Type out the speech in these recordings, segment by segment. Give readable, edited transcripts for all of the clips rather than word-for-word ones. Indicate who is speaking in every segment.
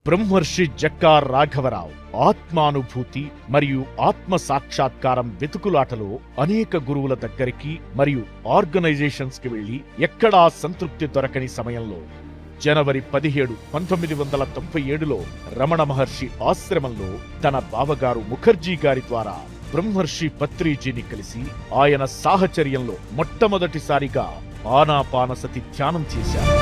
Speaker 1: బ్రహ్మర్షి జక్కా రాఘవరావు ఆత్మానుభూతి మరియు ఆత్మ సాక్షాత్కారం వెతుకులాటలో అనేక గురువుల దగ్గరికి మరియు ఆర్గనైజేషన్స్ కి వెళ్లి ఎక్కడా సంతృప్తి దొరకని సమయంలో జనవరి 17, 1997లో రమణ మహర్షి ఆశ్రమంలో తన బావగారు ముఖర్జీ గారి ద్వారా బ్రహ్మర్షి పత్రిజీని కలిసి ఆయన సాహచర్యంలో మొట్టమొదటిసారిగా ఆనాపానసతి ధ్యానం చేశారు.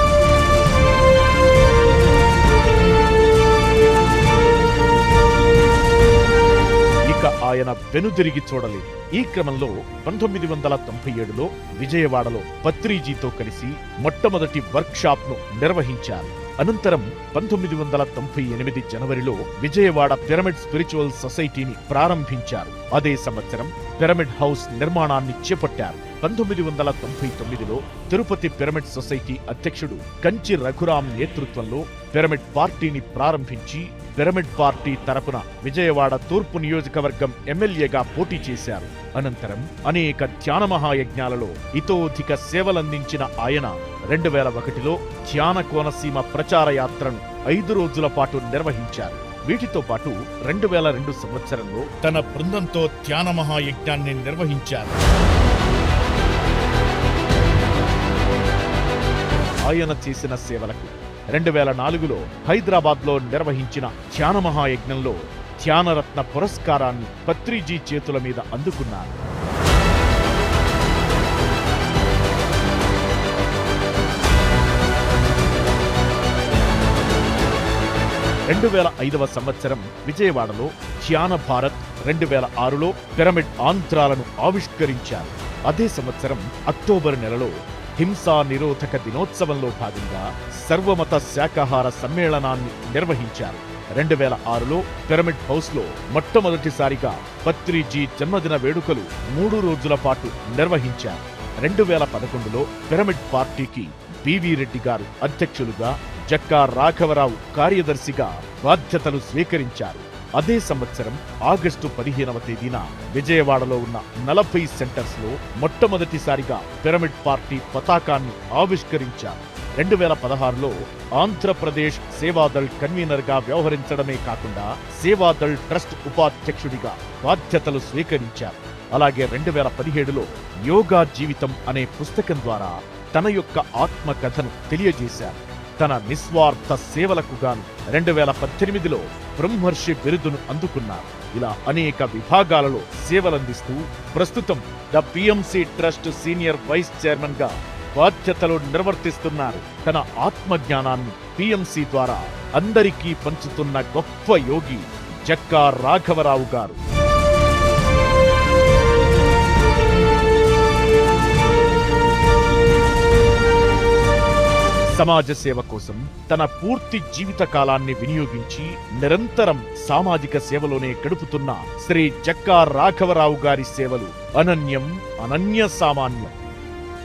Speaker 1: ఆయన వెనుదిరిగి చూడలేదు. ఈ క్రమంలో 1997లో విజయవాడలో పత్రిజీతో కలిసి మొట్టమొదటి వర్క్ షాప్ ను నిర్వహించారు. అనంతరం 1998 జనవరిలో విజయవాడ పిరమిడ్ స్పిరిచువల్ సొసైటీని ప్రారంభించారు. అదే సంవత్సరం పిరమిడ్ హౌస్ నిర్మాణాన్ని చేపట్టారు. 1999లో తిరుపతి పిరమిడ్ సొసైటీ అధ్యక్షుడు కంచి రఘురాం నేతృత్వంలో పిరమిడ్ పార్టీని ప్రారంభించి పిరమిడ్ పార్టీ తరపున విజయవాడ తూర్పు నియోజకవర్గం ఎమ్మెల్యేగా పోటీ చేశారు. అనంతరం అనేక ధ్యాన మహాయజ్ఞాలలో ఇతోధిక సేవలందించిన ఆయన 2001లో ధ్యాన కోనసీమ ప్రచార యాత్రను 5 రోజుల పాటు నిర్వహించారు. వీటితో పాటు 2002 సంవత్సరంలో తన బృందంతో ధ్యాన మహాయజ్ఞాన్ని నిర్వహించారు. ఆయన చేసిన సేవలకు 2004లో హైదరాబాద్లో నిర్వహించిన ధ్యాన మహాయజ్ఞంలో ధ్యానరత్న పురస్కారాన్ని పత్రిజీ చేతుల మీద అందుకున్నారు. 2005వ సంవత్సరం విజయవాడలో ధ్యాన భారత్, 2006లో పిరమిడ్ ఆంధ్రాలను ఆవిష్కరించారు. అదే సంవత్సరం అక్టోబర్ నెలలో హింసా నిరోధక దినోత్సవంలో భాగంగా సర్వమత శాకాహార సమ్మేళనాన్ని నిర్వహించారు. 2006లో పిరమిడ్ హౌస్ లో మొట్టమొదటిసారిగా పత్రిజీ జన్మదిన వేడుకలు 3 రోజుల పాటు నిర్వహించారు. 2011లో పిరమిడ్ పార్టీకి బివి రెడ్డి గారు అధ్యక్షులుగా, జక్కా రాఘవరావు కార్యదర్శిగా బాధ్యతలు స్వీకరించారు. అదే సంవత్సరం ఆగస్టు 15వ తేదీన విజయవాడలో ఉన్న 40 సెంటర్స్ లో మొట్టమొదటిసారిగా పిరమిడ్ పార్టీ పతాకాన్ని ఆవిష్కరించారు. 2016లో ఆంధ్రప్రదేశ్ సేవాదళ్ కన్వీనర్ గా వ్యవహరించడమే కాకుండా సేవాదళ్ ట్రస్ట్ ఉపాధ్యక్షుడిగా బాధ్యతలు స్వీకరించారు. అలాగే 2017లో యోగా జీవితం అనే పుస్తకం ద్వారా తన యొక్క ఆత్మకథను తెలియజేశారు. తన నిస్వార్థ సేవలకు గాను 2018లో బ్రహ్మర్షి బిరుదును అందుకున్నారు. ఇలా అనేక విభాగాలలో సేవలందిస్తూ ప్రస్తుతం the PMC trust senior vice chairman గా బాధ్యతలు నిర్వర్తిస్తున్నారు. తన ఆత్మజ్ఞానాన్ని పిఎంసి ద్వారా అందరికీ పంచుతున్న గొప్ప యోగి జక్కా రాఘవరావు గారు. సమాజ సేవ కోసం తన పూర్తి జీవిత కాలాన్ని వినియోగించి నిరంతరం సామాజిక సేవలోనే గడుపుతున్న శ్రీ జక్కా రాఘవరావు గారి సేవలు అనన్యం, అనన్య సామాన్యం.